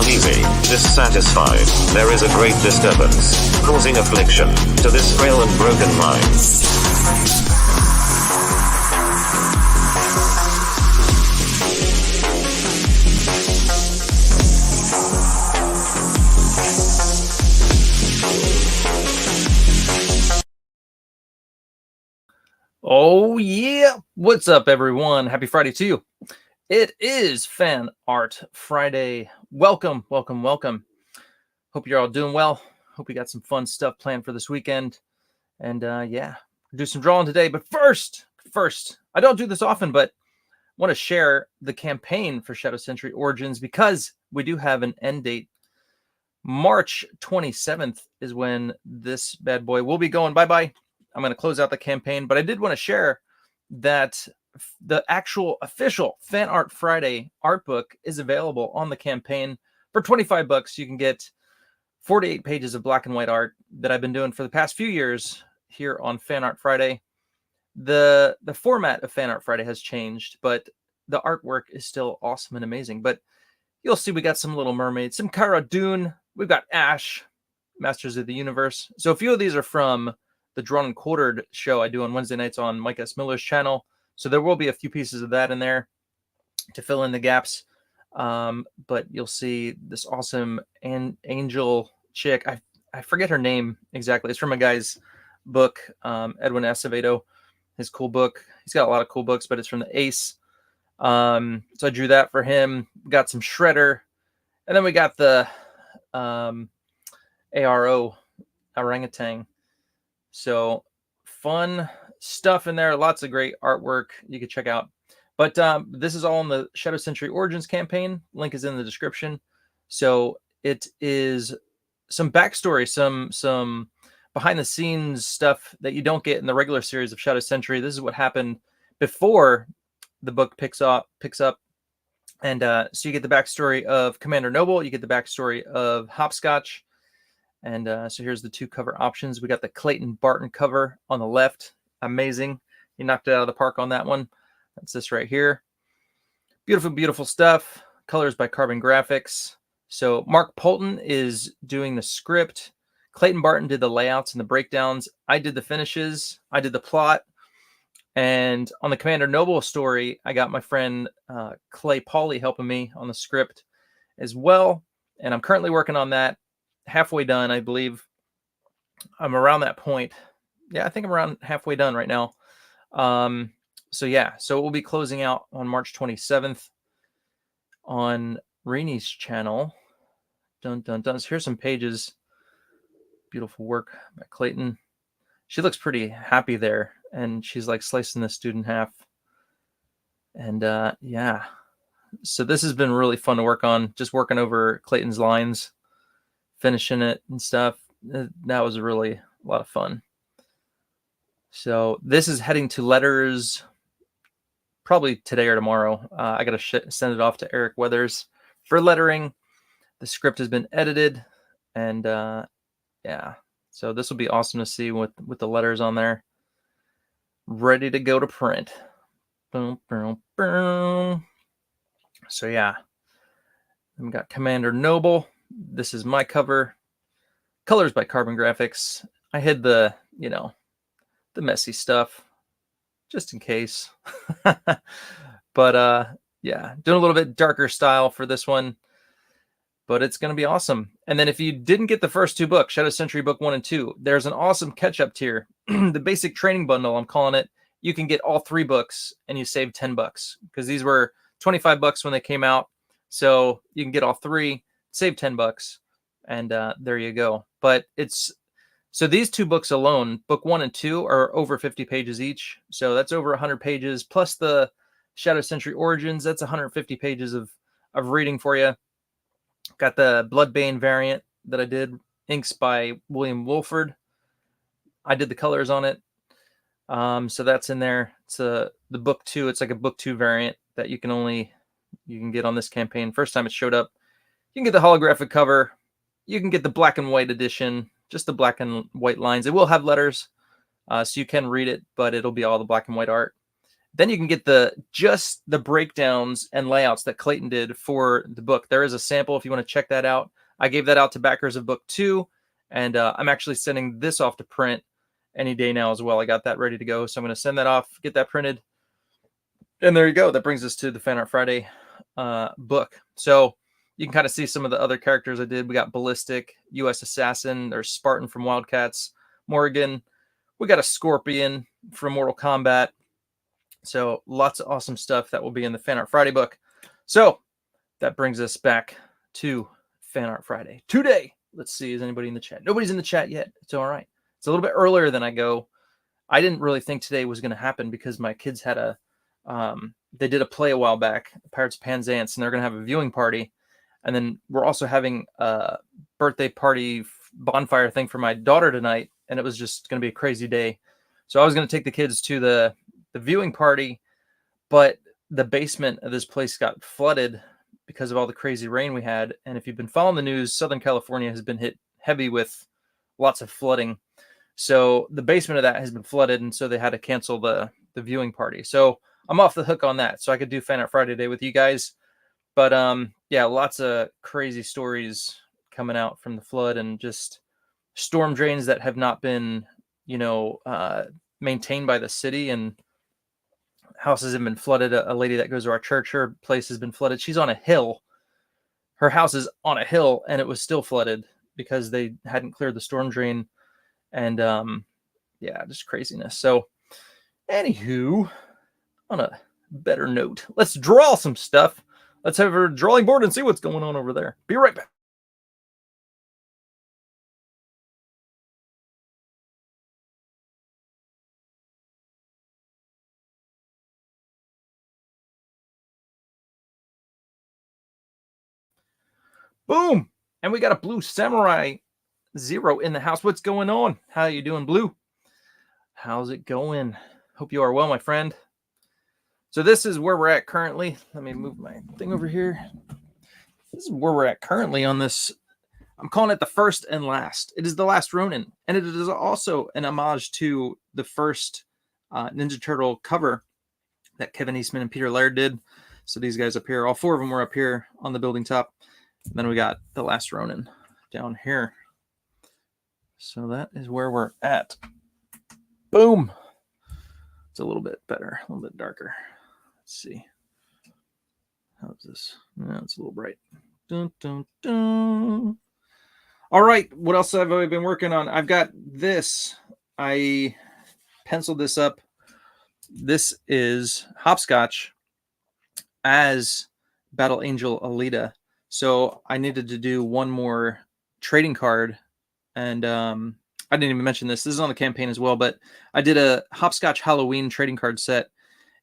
uneasy, dissatisfied. There is a great disturbance, causing affliction, to this frail and broken mind. Oh yeah, what's up everyone? Happy Friday to you. It is Fan Art Friday. Welcome. Hope you're all doing well. Hope you got some fun stuff planned for this weekend. And yeah, do some drawing today. But first, I don't do this often, but I want to share the campaign for Shadow Sentry Origins because we do have an end date. March 27th is when this bad boy will be going bye-bye. I'm going to close out the campaign, but I did want to share that the actual official Fan Art Friday art book is available on the campaign for $25. You can get 48 pages of black and white art that I've been doing for the past few years here on Fan Art Friday. The format of Fan Art Friday has changed, but the artwork is still awesome and amazing. But you'll see we got some Little Mermaids, some Cara Dune, we've got Ash, Masters of the Universe. So a few of these are from the Drawn and Quartered show I do on Wednesday nights on Mike S. Miller's channel. So there will be a few pieces of that in there to fill in the gaps. But you'll see this awesome angel chick. I forget her name exactly. It's from a guy's book, Edwin Acevedo, his cool book. He's got a lot of cool books, but it's from the Ace. So I drew that for him. Got some Shredder. And then we got the ARO, orangutan. So fun stuff in there. Lots of great artwork you can check out. But this is all in the Shadow Sentry Origins campaign. Link is in the description. So it is some backstory, some behind the scenes stuff that you don't get in the regular series of Shadow Sentry. This is what happened before the book picks up. And so you get the backstory of Commander Noble. You get the backstory of Hopscotch. And so here's the two cover options. We got the Clayton Barton cover on the left. Amazing. He knocked it out of the park on that one. That's this right here. Beautiful, beautiful stuff. Colors by Carbon Graphics. So Mark Polton is doing the script. Clayton Barton did the layouts and the breakdowns. I did the finishes. I did the plot. And on the Commander Noble story, I got my friend Clay Pauly helping me on the script as well. And I'm currently working on that. Halfway done, I believe. I'm around that point. Yeah, I think I'm around halfway done right now. So yeah, so we'll be closing out on March 27th on Reni's channel. Dun dun dun. So here's some pages. Beautiful work by Clayton. She looks pretty happy there, and she's like slicing this dude in half. And yeah, so this has been really fun to work on. Just working over Clayton's lines, finishing it and stuff. That was really a lot of fun. So this is heading to letters probably today or tomorrow. I got to send it off to Eric Weathers for lettering. The script has been edited, and yeah, so this will be awesome to see with the letters on there, ready to go to print. Boom, boom, boom. So yeah, we got Commander Noble. This is my cover. Colors by Carbon Graphics. I hid the messy stuff just in case. But yeah, doing a little bit darker style for this one, but it's going to be awesome. And then if you didn't get the first two books, Shadow Sentry Book 1 and 2, there's an awesome catch-up tier. The basic training bundle, I'm calling it. You can get all three books and you save $10 because these were $25 when they came out. So you can get all three, save $10, and there you go. But so these two books alone, book 1 and 2, are over 50 pages each. So that's over 100 pages plus the Shadow Sentry Origins. That's 150 pages of reading for you. Got the Bloodbane variant that I did, inks by William Wolford. I did the colors on it. So that's in there. It's the book 2. It's like a book 2 variant that you can get on this campaign. First time it showed up. You can get the holographic cover. You can get the black and white edition, just the black and white lines. It will have letters, so you can read it, but it'll be all the black and white art. Then you can get just the breakdowns and layouts that Clayton did for the book. There is a sample if you want to check that out. I gave that out to backers of book 2, and I'm actually sending this off to print any day now as well. I got that ready to go, so I'm going to send that off, get that printed, and there you go. That brings us to the Fan Art Friday book. So you can kind of see some of the other characters I did. We got Ballistic, U.S. Assassin, there's Spartan from Wildcats, Morrigan. We got a Scorpion from Mortal Kombat. So lots of awesome stuff that will be in the Fan Art Friday book. So that brings us back to Fan Art Friday today. Let's see, is anybody in the chat? Nobody's in the chat yet. It's all right. It's a little bit earlier than I go. I didn't really think today was going to happen because my kids had they did a play a while back, Pirates of Penzance, and they're going to have a viewing party. And then we're also having a birthday party bonfire thing for my daughter tonight. And it was just going to be a crazy day. So I was going to take the kids to the viewing party, but the basement of this place got flooded because of all the crazy rain we had. And if you've been following the news, Southern California has been hit heavy with lots of flooding. So the basement of that has been flooded, and so they had to cancel the viewing party. So I'm off the hook on that. So I could do Fan Art Friday today with you guys. But yeah, lots of crazy stories coming out from the flood and just storm drains that have not been, maintained by the city, and houses have been flooded. A lady that goes to our church, her place has been flooded. She's on a hill. Her house is on a hill, and it was still flooded because they hadn't cleared the storm drain. And yeah, just craziness. So anywho, on a better note, let's draw some stuff. Let's have a drawing board and see what's going on over there. Be right back. Boom! And we got a Blue Samurai Zero in the house. What's going on? How you doing, Blue? How's it going? Hope you are well, my friend. So this is where we're at currently. Let me move my thing over here. This is where we're at currently on this. I'm calling it the first and last. It is the last Ronin. And it is also an homage to the first Ninja Turtle cover that Kevin Eastman and Peter Laird did. So these guys up here, all 4 of them were up here on the building top. And then we got the last Ronin down here. So that is where we're at. Boom. It's a little bit better, a little bit darker. Let's see. How's this? No, it's a little bright. Dun, dun, dun. All right. What else have I been working on? I've got this. I penciled this up. This is Hopscotch as Battle Angel Alita. So I needed to do one more trading card. And I didn't even mention this. This is on the campaign as well. But I did a Hopscotch Halloween trading card set.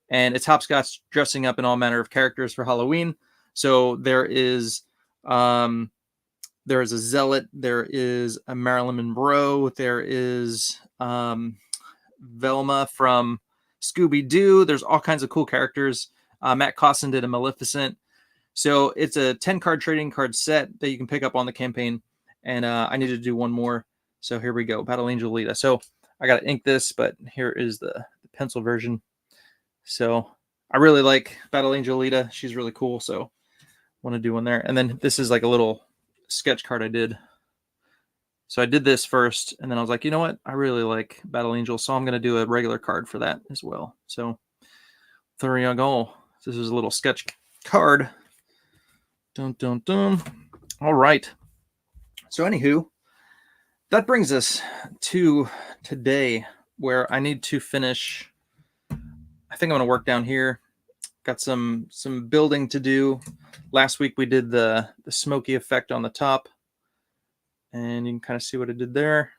And it's Hopscotch dressing up in all manner of characters for Halloween. So there is a Zealot. There is a Marilyn Monroe. There is Velma from Scooby-Doo. There's all kinds of cool characters. Matt Cosson did a Maleficent. So it's a 10-card trading card set that you can pick up on the campaign. And I needed to do one more. So here we go. Battle Angel Alita. So I got to ink this, but here is the pencil version. So I really like Battle Angel Alita. She's really cool. So want to do one there. And then this is like a little sketch card I did. So I did this first, and then I was like, you know what? I really like Battle Angel, so I'm going to do a regular card for that as well. So there you go. This is a little sketch card. Dun, dun, dun. All right. So anywho, that brings us to today, where I need to finish. I think I'm going to work down here. Got some building to do. Last week we did the smoky effect on the top. And you can kind of see what I did there.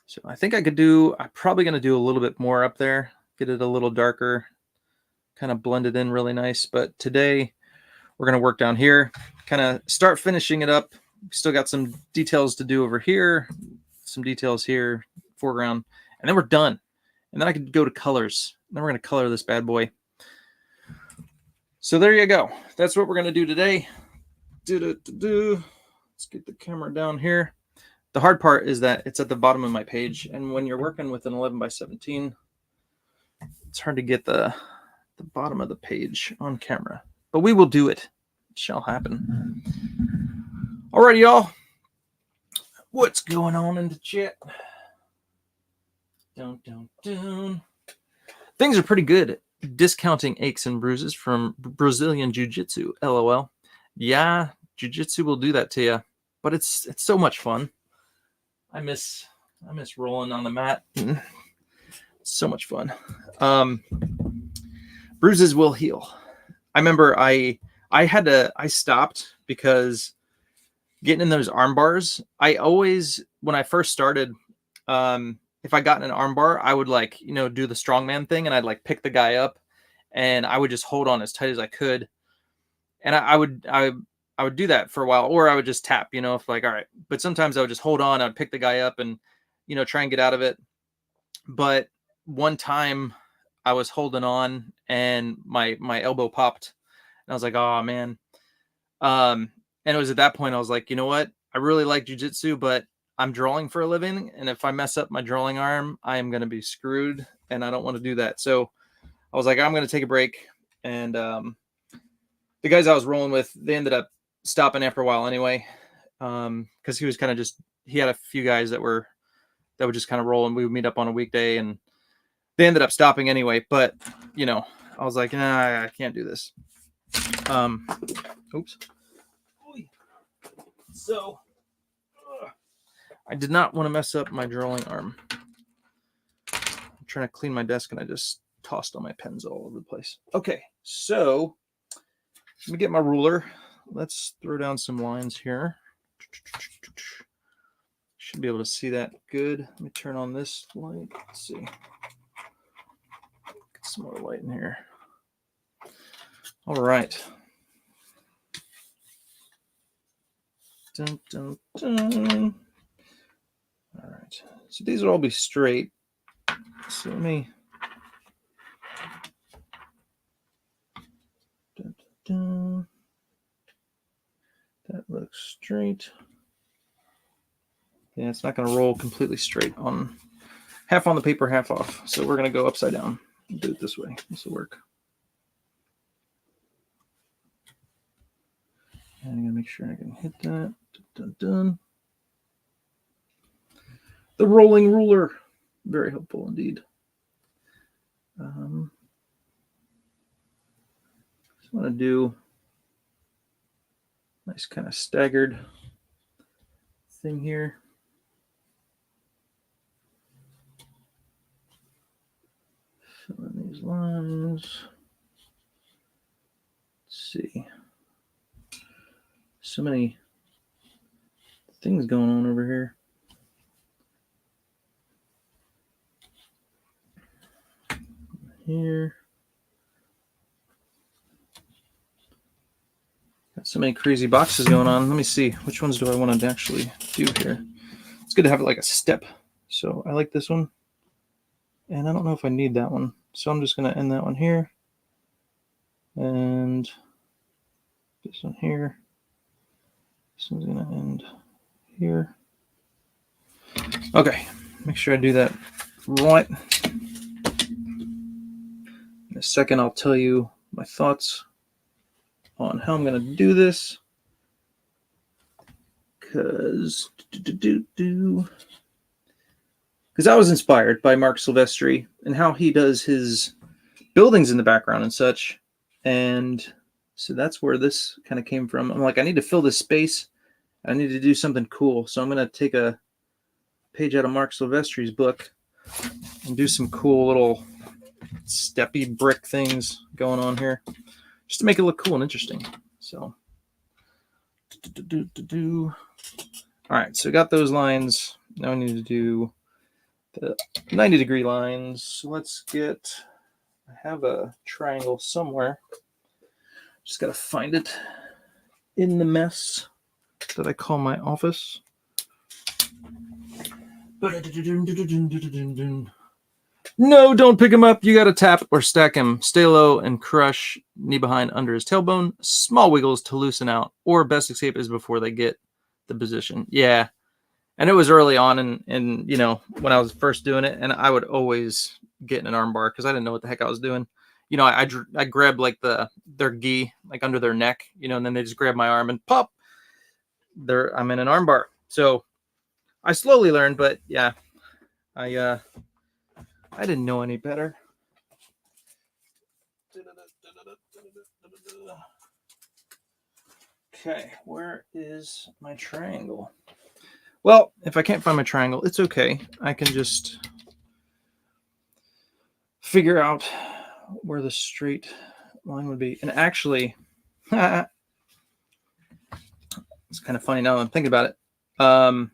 So I think I'm probably going to do a little bit more up there. Get it a little darker. Kind of blend it in really nice. But today we're going to work down here. Kind of start finishing it up. Still got some details to do over here. Some details here. Foreground. And then we're done. And then I could go to colors. Then we're going to color this bad boy. So there you go. That's what we're going to do today. Let's get the camera down here. The hard part is that it's at the bottom of my page. And when you're working with an 11 by 17, It's hard to get the bottom of the page on camera, but we will do it. It shall happen. Alrighty, y'all. What's going on in the chat? Dun, dun, dun. Things are pretty good. Discounting aches and bruises from Brazilian Jiu-Jitsu. LOL. Yeah, Jiu-Jitsu will do that to you, but it's so much fun. I miss rolling on the mat. So much fun. Bruises will heal. I remember I stopped because getting in those arm bars, I always, when I first started, if I got in an arm bar, I would do the strongman thing, and I'd pick the guy up, and I would just hold on as tight as I could. And I would do that for a while, or I would just tap, if all right. But sometimes I would just hold on, I would pick the guy up and, try and get out of it. But one time I was holding on and my elbow popped, and I was like, oh man. And it was at that point I was like, you know what? I really like jiu-jitsu, but I'm drawing for a living, and if I mess up my drawing arm, I am going to be screwed, and I don't want to do that. So I was like, I'm going to take a break. And the guys I was rolling with, they ended up stopping after a while anyway, because he was kind of he had a few guys that would just kind of roll, and we would meet up on a weekday, and they ended up stopping anyway. But I was like, nah, I can't do this. Oops. So I did not want to mess up my drawing arm. I'm trying to clean my desk, and I just tossed all my pens all over the place. Okay, so let me get my ruler. Let's throw down some lines here. Should be able to see that good. Let me turn on this light. Let's see. Get some more light in here. All right. Dun, dun, dun. All right. So these will all be straight. So let me. Dun, dun, dun. That looks straight. Yeah, it's not going to roll completely straight on half on the paper, half off. So we're going to go upside down and do it this way. This will work. And I'm going to make sure I can hit that. Dun, dun, dun. The rolling ruler. Very helpful indeed. Just want to do a nice kind of staggered thing here. Fill in these lines. Let's see. So many things going on over here. Here. Got so many crazy boxes going on. Let me see. Which ones do I want to actually do here? It's good to have it like a step. So I like this one. And I don't know if I need that one. So I'm just going to end that one here. And this one here. This one's going to end here. Okay. Make sure I do that right. In a second, I'll tell you my thoughts on how I'm going to do this. Because I was inspired by Mark Silvestri and how he does his buildings in the background and such. And so that's where this kind of came from. I'm like, I need to fill this space. I need to do something cool. So I'm going to take a page out of Mark Silvestri's book and do some cool little steppy brick things going on here just to make it look cool and interesting. So all right, so got those lines. Now I need to do the 90-degree lines. So let's get, I have a triangle somewhere. Just got to find it in the mess that I call my office. No, don't pick him up. You got to tap or stack him. Stay low and crush knee behind under his tailbone. Small wiggles to loosen out, or best escape is before they get the position. Yeah. And it was early on and when I was first doing it, and I would always getting an arm bar because I didn't know what the heck I was doing. You know, I grabbed like their gi like under their neck, you know, and then they just grab my arm and pop. I'm in an arm bar. So I slowly learned, but yeah, I didn't know any better. Okay, where is my triangle? Well, if I can't find my triangle, it's okay. I can just figure out where the straight line would be. And actually, it's kind of funny now that I'm thinking about it. Kind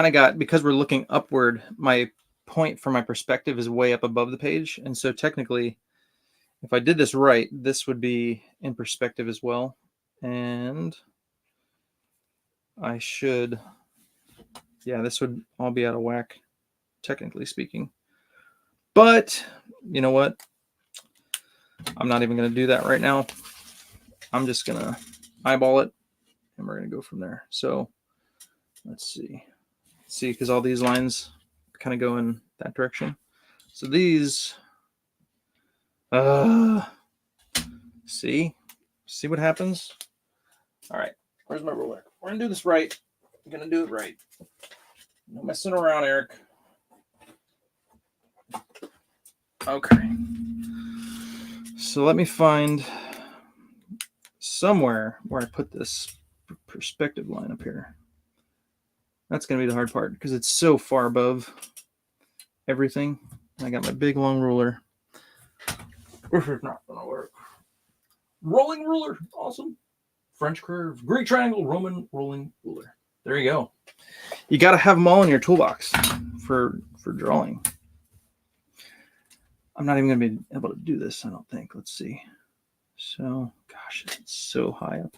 of got, because we're looking upward, my point for my perspective is way up above the page. And so technically, if I did this right, this would be in perspective as well. And I should, yeah, this would all be out of whack, technically speaking. But you know what? I'm not even going to do that right now. I'm just going to eyeball it, and we're going to go from there. So let's see. See, because all these lines kind of go in that direction. So these, see what happens? All right, where's my ruler? We're going to do this right. I'm going to do it right. No messing around, Eric. Okay. So let me find somewhere where I put this perspective line up here. That's going to be the hard part because it's so far above everything. I got my big long ruler. This is not going to work. Rolling ruler. Awesome. French curve, Greek triangle, Roman rolling ruler. There you go. You got to have them all in your toolbox for drawing. I'm not even going to be able to do this, I don't think. Let's see. So, gosh, it's so high up.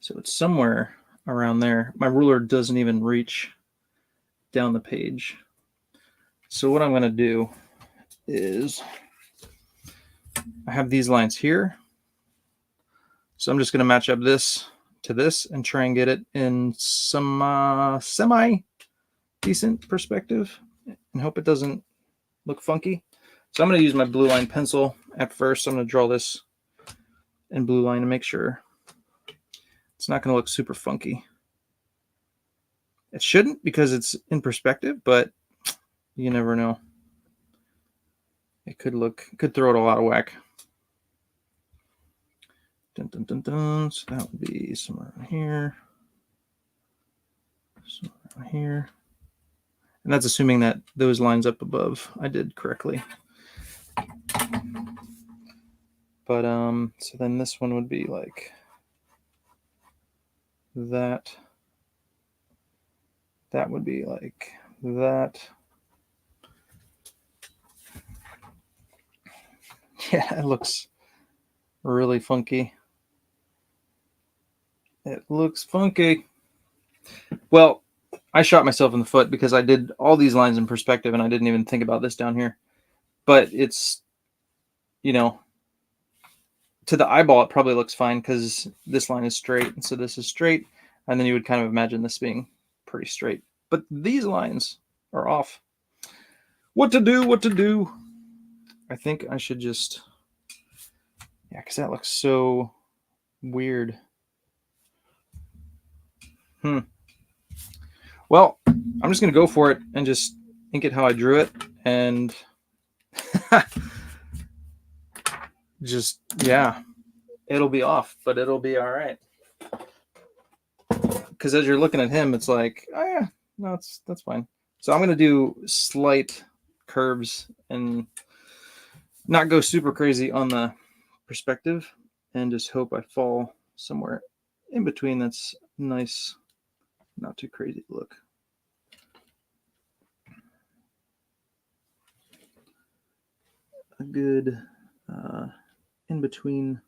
So it's somewhere around there. My ruler doesn't even reach down the page. So what I'm going to do is I have these lines here. So I'm just going to match up this to this and try and get it in some semi-decent perspective and hope it doesn't look funky. So I'm going to use my blue line pencil at first. I'm going to draw this in blue line to make sure it's not going to look super funky. It shouldn't because it's in perspective, but you never know. It could throw it all out of whack. Dun, dun, dun, dun. So that would be somewhere around here. Somewhere around here. And that's assuming that those lines up above I did correctly. But so then this one would be like that. That would be like that. Yeah, it looks really funky. It looks funky. Well, I shot myself in the foot because I did all these lines in perspective and I didn't even think about this down here. But it's, you know, to the eyeball, it probably looks fine because this line is straight. And so this is straight. And then you would kind of imagine this being pretty straight. But these lines are off. What to do? What to do? I think I should just, yeah, because that looks so weird. Well, I'm just going to go for it and just ink it how I drew it. And just, yeah, it'll be off, but it'll be all right. Because as you're looking at him, it's like, oh yeah, no, that's fine. So I'm going to do slight curves and not go super crazy on the perspective and just hope I fall somewhere in between that's nice, not too crazy to look. A good in between.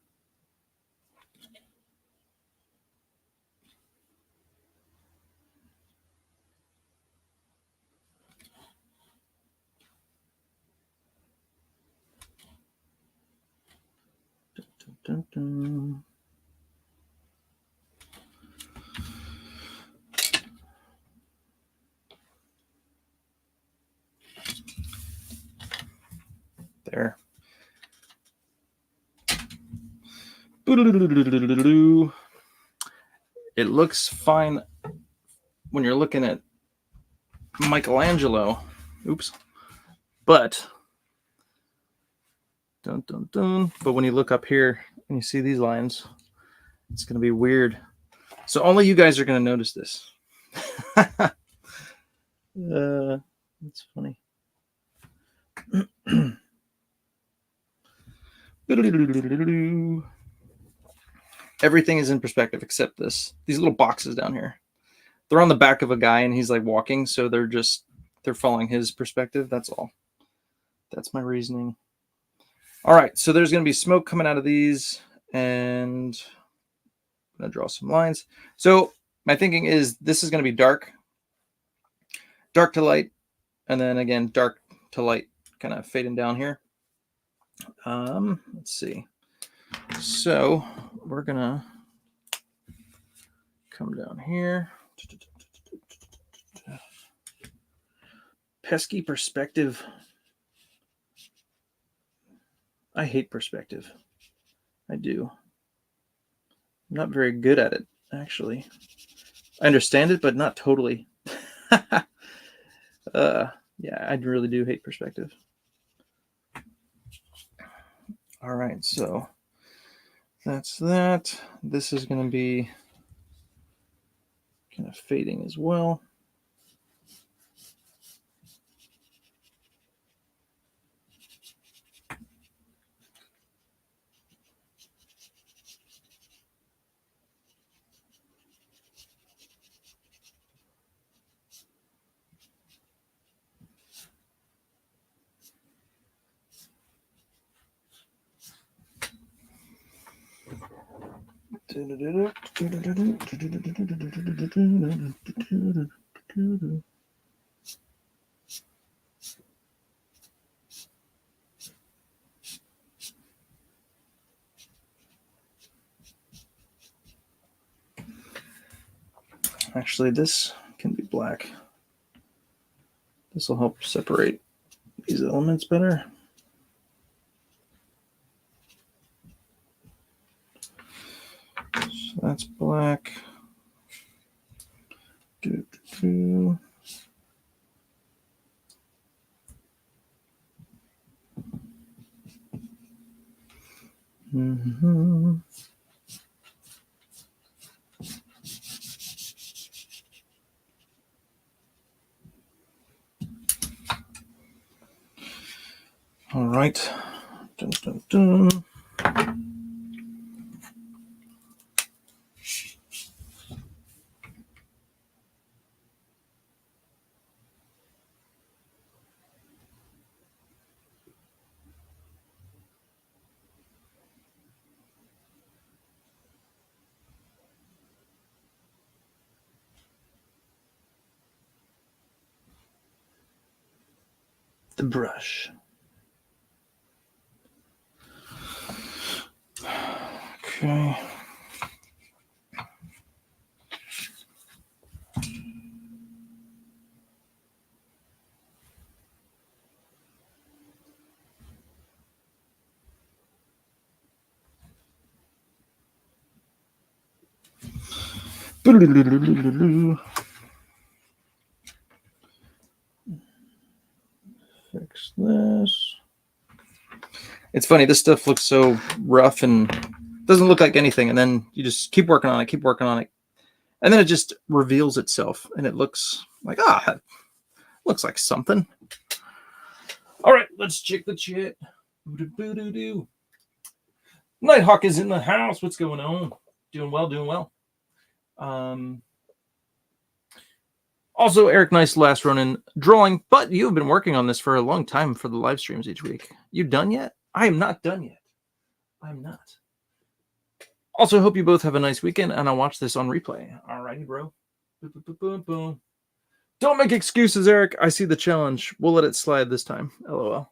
Dun, dun, dun. It looks fine when you're looking at Michelangelo. Oops. But but when you look up here and you see these lines, it's going to be weird. So only you guys are going to notice this. That's funny. Everything is in perspective except these little boxes down here. They're on the back of a guy and he's like walking, so they're following his perspective. That's all. That's my reasoning. All right, so there's going to be smoke coming out of these, and I'm going to draw some lines. So my thinking is this is going to be dark to light, and then again dark to light, kind of fading down here. Let's see. So we're going to come down here. Pesky perspective. I hate perspective. I do. I'm not very good at it, actually. I understand it, but not totally. Yeah, I really do hate perspective. All right, so that's that. This is going to be kind of fading as well. Actually, this can be black. This will help separate these elements better. So that's black. Mm-hmm. All right. Dun, dun, dun. The brush. Okay. Fix this. It's funny, this stuff looks so rough and doesn't look like anything, and then you just keep working on it, and then it just reveals itself, and it looks like, it looks like something. All right, let's check the chat. Nighthawk is in the house. What's going on? Doing well. Also, Eric Nice, Last Ronin drawing, but you've been working on this for a long time for the live streams each week. You done yet? I am not done yet. I'm not. Also, hope you both have a nice weekend, and I'll watch this on replay. All righty, bro. Boom. Don't make excuses, Eric. I see the challenge. We'll let it slide this time. LOL.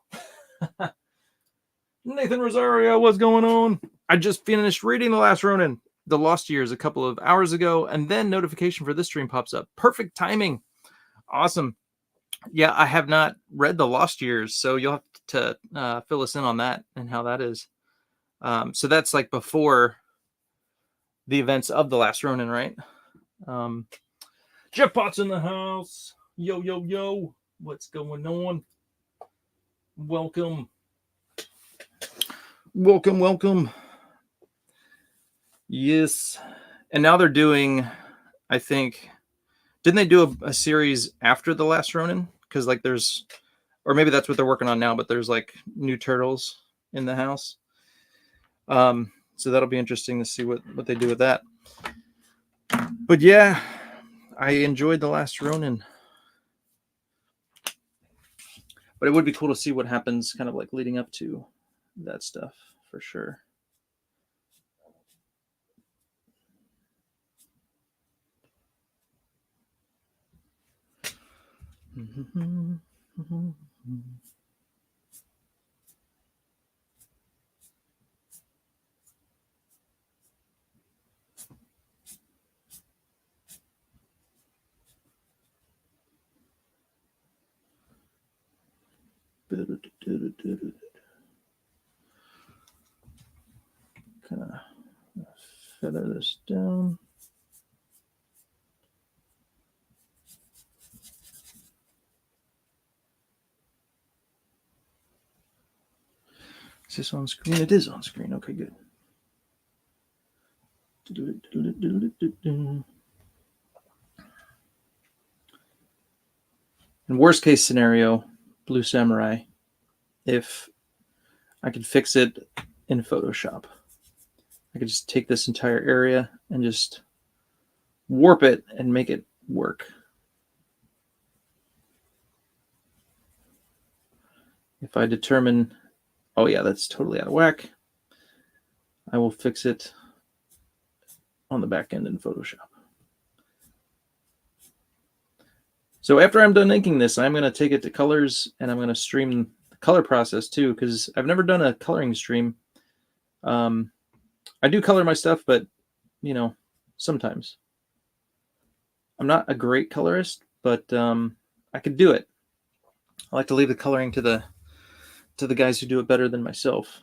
Nathan Rosario, what's going on? I just finished reading The Last Ronin, The Lost Years, a couple of hours ago, and then notification for this stream pops up. Perfect timing. Awesome. Yeah, I have not read The Lost Years, so you'll have to fill us in on that and how that is. So that's like before the events of The Last Ronin, right? Jeff Potts in the house. Yo, yo, yo. What's going on? Welcome. Welcome, welcome. Yes. And now they're doing, I think, didn't they do a series after The Last Ronin? Because like there's, or maybe that's what they're working on now, but there's like new turtles in the house. So that'll be interesting to see what they do with that. But yeah, I enjoyed The Last Ronin. But it would be cool to see what happens kind of like leading up to that stuff for sure. Kind of feather this down. Is this on screen? It is on screen. Okay, good. In worst case scenario, Blue Samurai, if I could fix it in Photoshop, I could just take this entire area and just warp it and make it work. If I determine, oh yeah, that's totally out of whack, I will fix it on the back end in Photoshop. So after I'm done inking this, I'm going to take it to colors and I'm going to stream the color process too, because I've never done a coloring stream. I do color my stuff, but you know, sometimes. I'm not a great colorist, but I could do it. I like to leave the coloring to the guys who do it better than myself.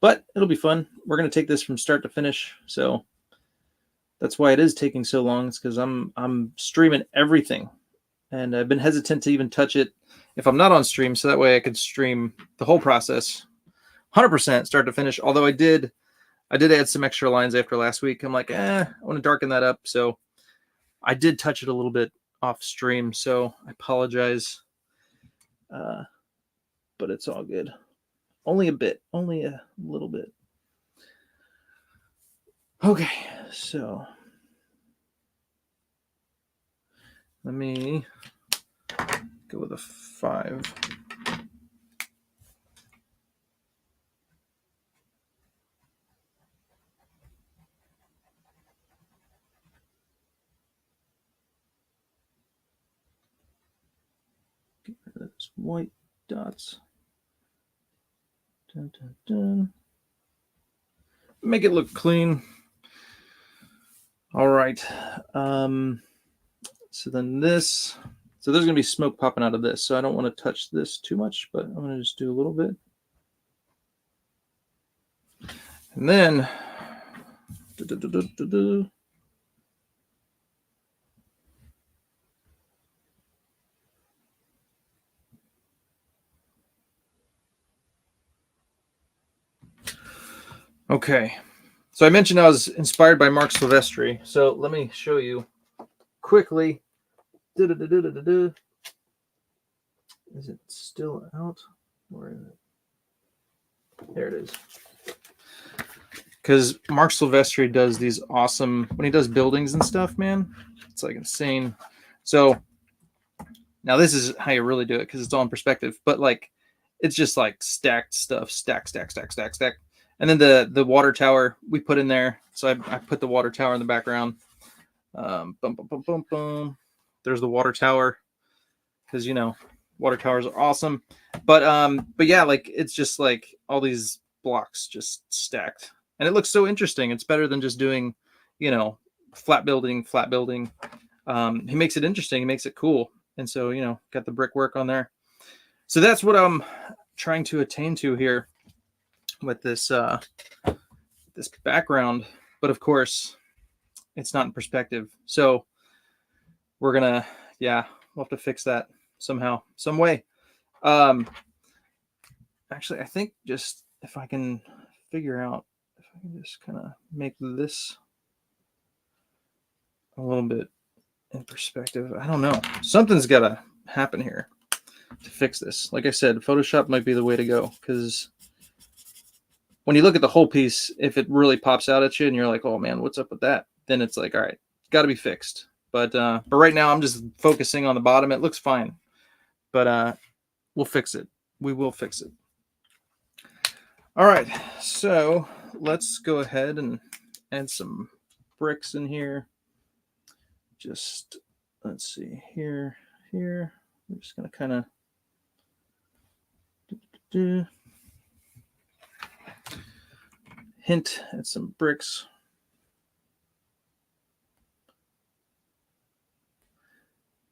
But it'll be fun. We're going to take this from start to finish, so that's why it is taking so long. It's because I'm streaming everything, and I've been hesitant to even touch it if I'm not on stream, so that way I could stream the whole process 100% start to finish. Although I did add some extra lines after last week. I'm like, I want to darken that up, so I did touch it a little bit off stream, so I apologize. But it's all good. Only a bit, only a little bit. Okay, so let me go with a 5. Get rid of those white dots. Dun, dun, dun. Make it look clean. All right. So then this, so there's going to be smoke popping out of this. So I don't want to touch this too much, but I'm going to just do a little bit. And then, okay. So I mentioned I was inspired by Mark Silvestri. So let me show you quickly. Is it still out? Where is it? There it is. Because Mark Silvestri does these awesome, when he does buildings and stuff, man, it's like insane. So now this is how you really do it, because it's all in perspective. But like, it's just like stacked stuff, stack. And then the water tower we put in there. So I put the water tower in the background. Boom, boom, boom, boom, boom. There's the water tower, because you know water towers are awesome. But yeah, like it's just like all these blocks just stacked, and it looks so interesting. It's better than just doing, you know, flat building. He makes it interesting. He makes it cool, and so you know, got the brickwork on there. So that's what I'm trying to attain to here with this this background. but of course it's not in perspective. So we're gonna, yeah, we'll have to fix that somehow, some way. Actually, I think just if I can figure out, if I can just kind of make this a little bit in perspective. I don't know. Something's got to happen here to fix this. Like I said, Photoshop might be the way to go, because when you look at the whole piece, if it really pops out at you and you're like, oh man, what's up with that? Then it's like, all right, got to be fixed. But right now I'm just focusing on the bottom. It looks fine, but we'll fix it. We will fix it. All right, so let's go ahead and add some bricks in here. Just, let's see, here. We're just going to kind of hint at some bricks.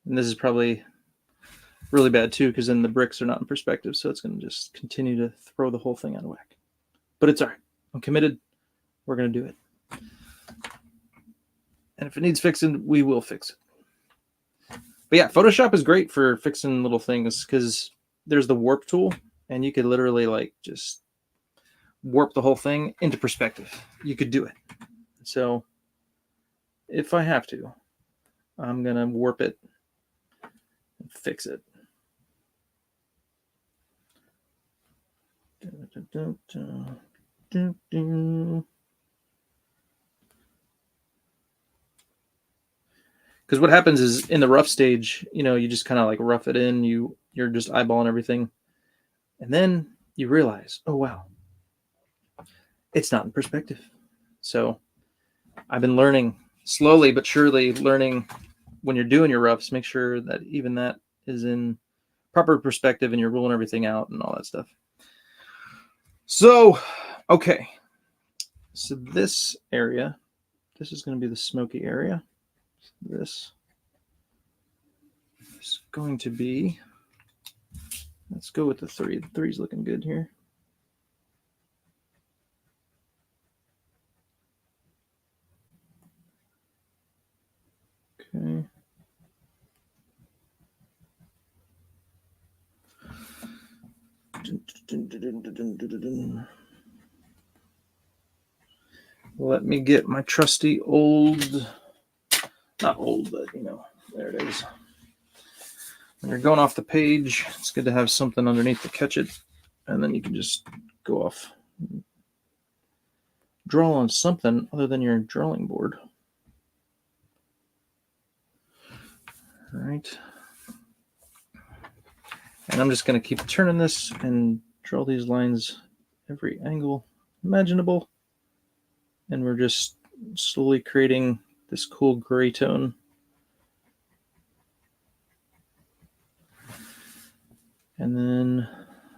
And this is probably really bad too, because then the bricks are not in perspective, so it's going to just continue to throw the whole thing out of whack. But it's all right. I'm committed. We're going to do it. And if it needs fixing, we will fix it. But yeah, Photoshop is great for fixing little things, because there's the warp tool, and you could literally like just warp the whole thing into perspective. You could do it. So if I have to, I'm going to warp it and fix it. Because what happens is, in the rough stage, you know, you just kind of like rough it in. You're just eyeballing everything, and then you realize, oh wow, it's not in perspective. So I've been learning slowly but surely, learning when you're doing your roughs, make sure that even that is in proper perspective and you're ruling everything out and all that stuff. So, okay. So this area, this is going to be the smoky area. This is going to be, let's go with the 3. The 3's looking good here. Okay. Let me get my trusty old, not old, but you know, there it is. When you're going off the page, it's good to have something underneath to catch it, and then you can just go off, draw on something other than your drawing board. All right. And I'm just going to keep turning this and draw these lines every angle imaginable. And we're just slowly creating this cool gray tone. And then,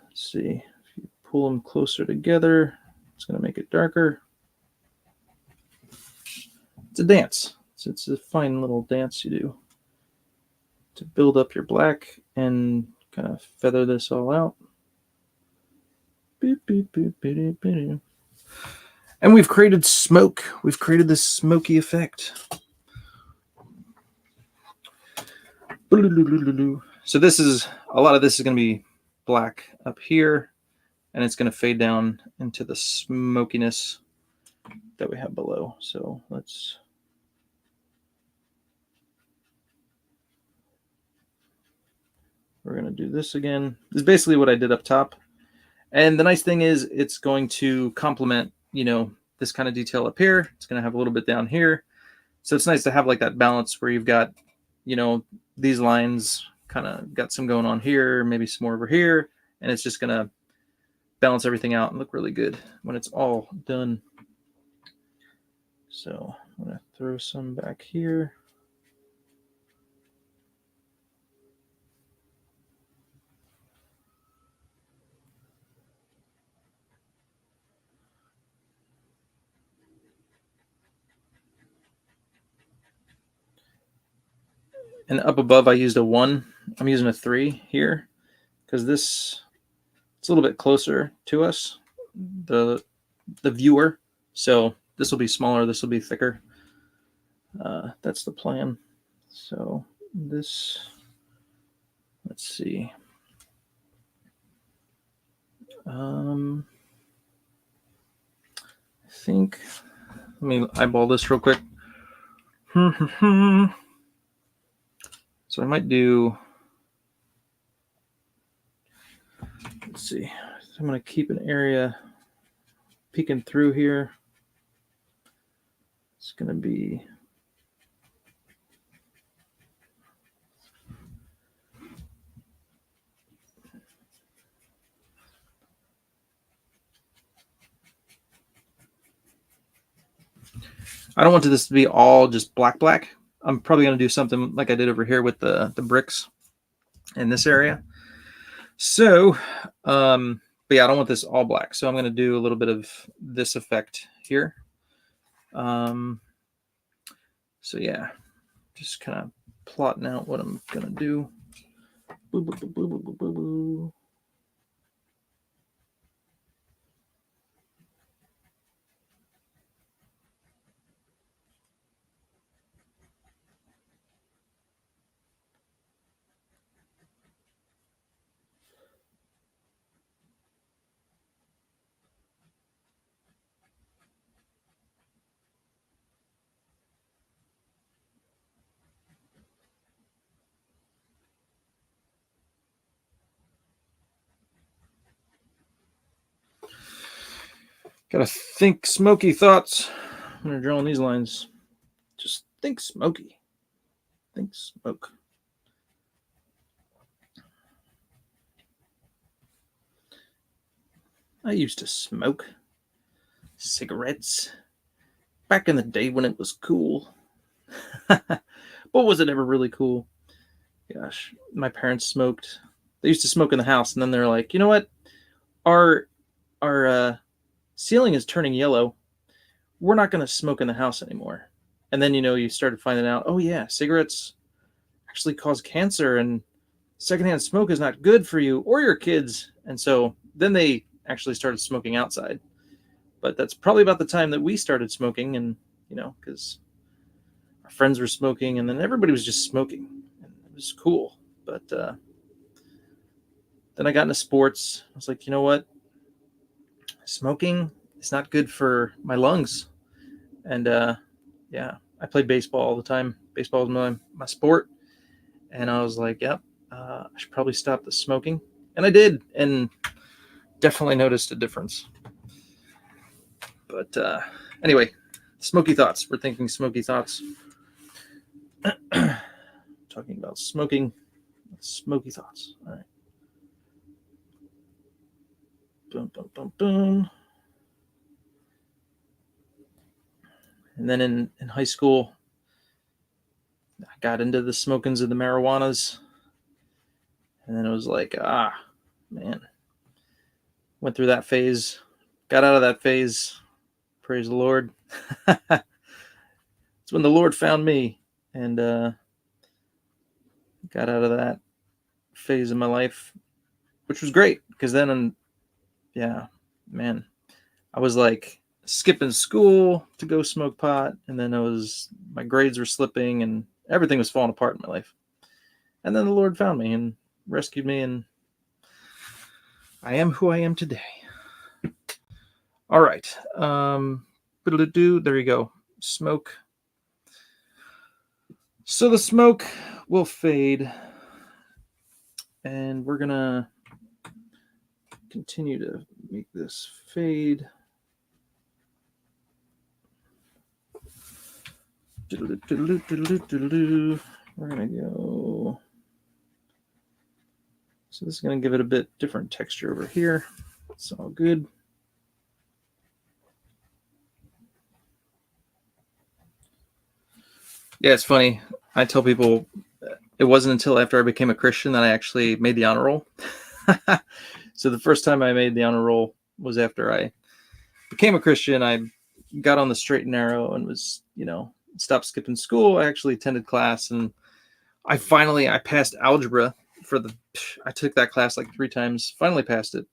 let's see, if you pull them closer together, it's going to make it darker. It's a dance. It's a fine little dance you do to build up your black and kind of feather this all out. And we've created smoke. We've created this smoky effect. So this is, a lot of this is going to be black up here, and it's going to fade down into the smokiness that we have below. So we're going to do this again. This is basically what I did up top. And the nice thing is, it's going to complement, you know, this kind of detail up here. It's going to have a little bit down here. So it's nice to have like that balance where you've got, you know, these lines kind of got some going on here, maybe some more over here, and it's just going to balance everything out and look really good when it's all done. So I'm going to throw some back here. And up above, I used a 1. I'm using a 3 here because it's a little bit closer to us, the viewer. So this will be smaller, this will be thicker. That's the plan. So this, let's see. I think, let me eyeball this real quick. So I might do, let's see. I'm going to keep an area peeking through here. It's going to be, I don't want this to be all just black. I'm probably going to do something like I did over here with the bricks in this area. So, but yeah, I don't want this all black. So I'm going to do a little bit of this effect here. So yeah, just kind of plotting out what I'm going to do. Boo, boo, boo, boo, boo, boo, boo, boo. Gotta think smoky thoughts when you're drawing these lines. Just think smoky. Think smoke. I used to smoke cigarettes back in the day when it was cool. But was it ever really cool? Gosh, my parents smoked. They used to smoke in the house, and then they're like, you know what? Our ceiling is turning yellow. We're not going to smoke in the house anymore. And then, you started finding out, oh yeah, cigarettes actually cause cancer, and secondhand smoke is not good for you or your kids. And so then they actually started smoking outside. But that's probably about the time that we started smoking, and, because our friends were smoking, and then everybody was just smoking. And it was cool. But then I got into sports. I was like, you know what? Smoking is not good for my lungs. And yeah, I played baseball all the time. Baseball was my sport. And I was like, yep, I should probably stop the smoking. And I did, and definitely noticed a difference. But anyway, smoky thoughts. We're thinking smoky thoughts. Talking about smoking, smoky thoughts. All right. Boom, boom, boom, boom. And then in high school, I got into the smokings of the marijuanas. And then it was like, man. Went through that phase. Got out of that phase. Praise the Lord. It's when the Lord found me. And got out of that phase of my life, which was great. Because then, yeah, man, I was like skipping school to go smoke pot, and then my grades were slipping, and everything was falling apart in my life. And then the Lord found me and rescued me, and I am who I am today. All right. There you go. Smoke. So the smoke will fade, and we're gonna continue to make this fade. We're gonna go. So this is gonna give it a bit different texture over here. It's all good. Yeah, it's funny. I tell people it wasn't until after I became a Christian that I actually made the honor roll. So the first time I made the honor roll was after I became a Christian. I got on the straight and narrow and was, stopped skipping school. I actually attended class, and I passed algebra I took that class like 3 times, finally passed it.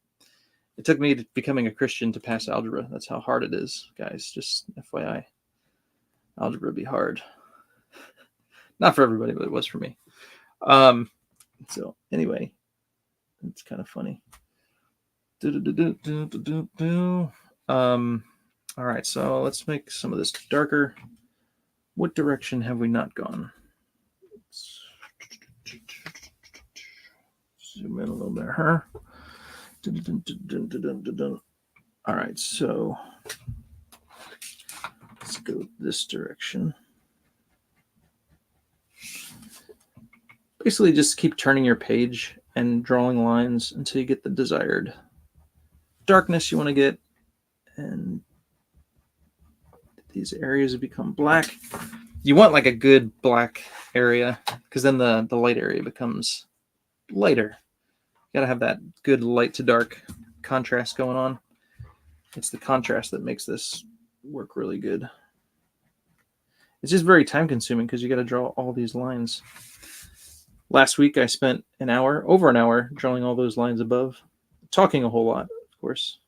It took me becoming a Christian to pass algebra. That's how hard it is, guys. Just FYI. Algebra be hard. Not for everybody, but it was for me. So anyway, it's kind of funny. All right, so let's make some of this darker. What direction have we not gone? Let's zoom in a little bit. All right, so let's go this direction. Basically, just keep turning your page and drawing lines until you get the desired darkness you want to get, and these areas become black. You want like a good black area, because then the light area becomes lighter. You gotta have that good light to dark contrast going on. It's the contrast that makes this work really good. It's just very time consuming because you got to draw all these lines. Last week I spent over an hour drawing all those lines above, talking a whole lot, of course.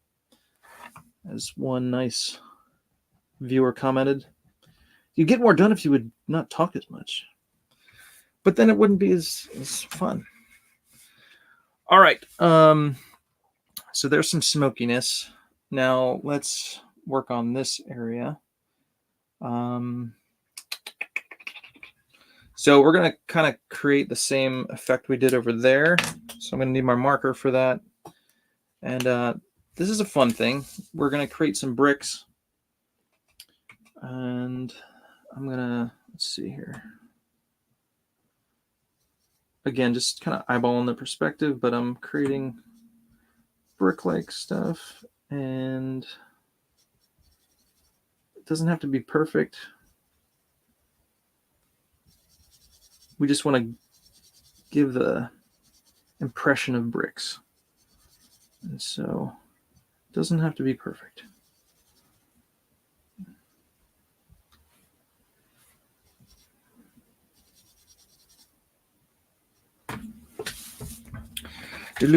As one nice viewer commented, you'd get more done if you would not talk as much. But then it wouldn't be as fun. All right. So there's some smokiness. Now let's work on this area. So we're going to kind of create the same effect we did over there. So I'm going to need my marker for that. And this is a fun thing. We're going to create some bricks. And I'm going to, let's see here. Again, just kind of eyeballing the perspective, but I'm creating brick-like stuff. And it doesn't have to be perfect. We just want to give the impression of bricks. And so it doesn't have to be perfect. And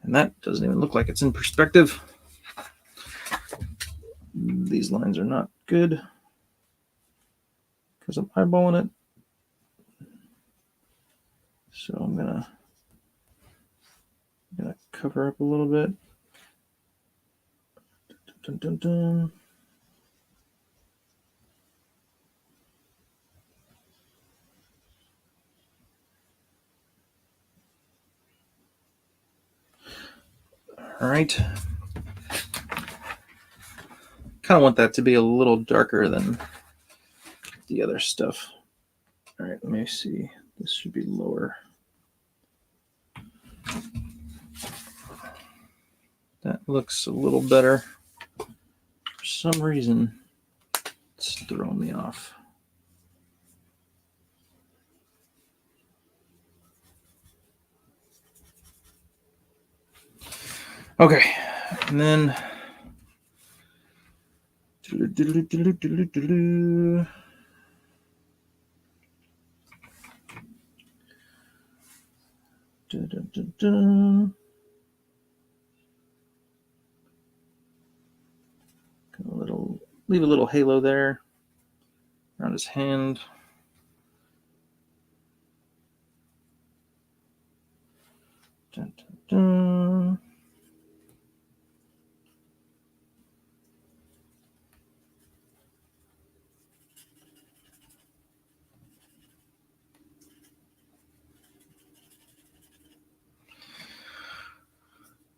that doesn't even look like it's in perspective. These lines are not good because I'm eyeballing it. So I'm gonna cover up a little bit. Dun, dun, dun. All right. Kind of want that to be a little darker than the other stuff. All right, let me see. This should be lower. That looks a little better. For some reason, it's throwing me off. Okay, and then leave a little halo there around his hand. Dun, dun, dun.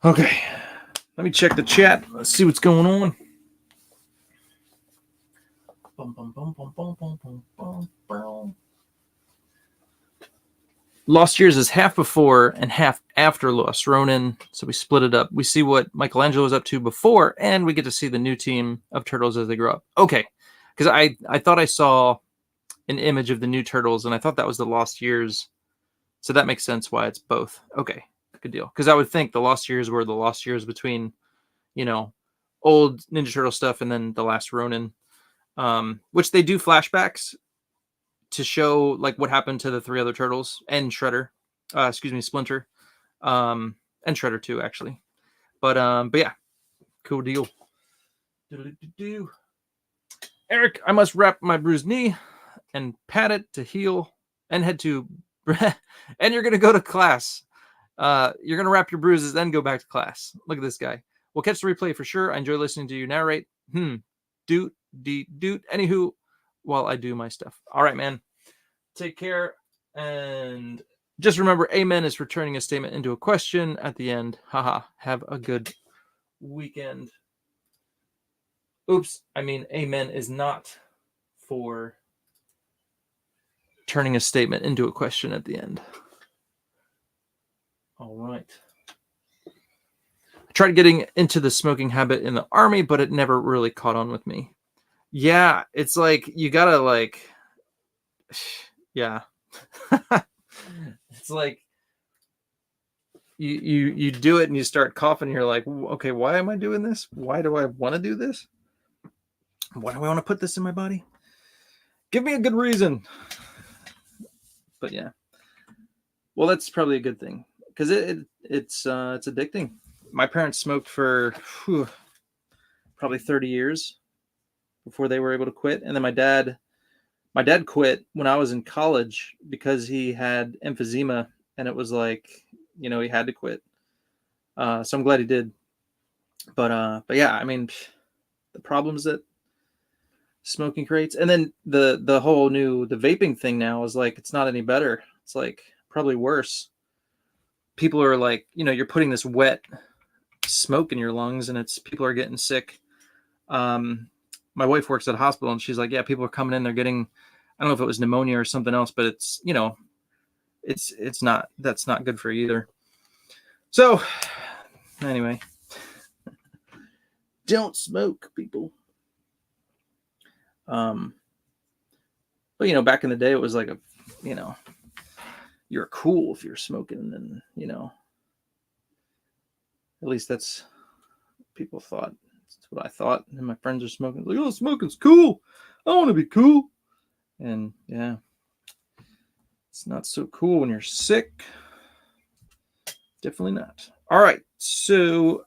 Okay, let me check the chat. Let's see what's going on. Lost Years is half before and half after Lost Ronin, so we split it up. We see what Michelangelo was up to before, and we get to see the new team of turtles as they grow up. Okay, because I thought I saw an image of the new turtles, and I thought that was the Lost Years, so that makes sense why it's both. Okay, good deal. Because I would think the Lost Years were the Lost Years between, old Ninja Turtle stuff and then the last Ronin, which they do flashbacks to show like what happened to the three other turtles and Splinter. And Shredder too, actually. But yeah, cool deal. Do-do-do-do. Eric, I must wrap my bruised knee and pat it to heal and head to and you're gonna go to class. You're gonna wrap your bruises, then go back to class. Look at this guy. We'll catch the replay for sure. I enjoy listening to you narrate. Doot. Anywho, while I do my stuff. All right, man. Take care. And just remember, amen is for turning a statement into a question at the end. Haha. Have a good weekend. Oops. I mean, amen is not for turning a statement into a question at the end. All right. I tried getting into the smoking habit in the army, but it never really caught on with me. Yeah, it's like you gotta like, yeah. It's like you do it and you start coughing. And you're like, okay, why am I doing this? Why do I want to do this? Why do I want to put this in my body? Give me a good reason. But yeah, well, that's probably a good thing because it's addicting. My parents smoked for probably 30 years before they were able to quit, and then my dad quit when I was in college because he had emphysema, and it was like, he had to quit. So I'm glad he did. But yeah, I mean, the problems that smoking creates, and then the whole the vaping thing now is like, it's not any better. It's like probably worse. People are like, you're putting this wet smoke in your lungs, and people are getting sick. My wife works at a hospital, and she's like, yeah, people are coming in, they're getting, I don't know if it was pneumonia or something else, but it's, that's not good for you either. So anyway, don't smoke, people. But back in the day, it was like you're cool if you're smoking, and at least that's what people thought. That's what I thought. And my friends are smoking. Like, oh, smoking's cool. I want to be cool. And yeah, it's not so cool when you're sick. Definitely not. All right. So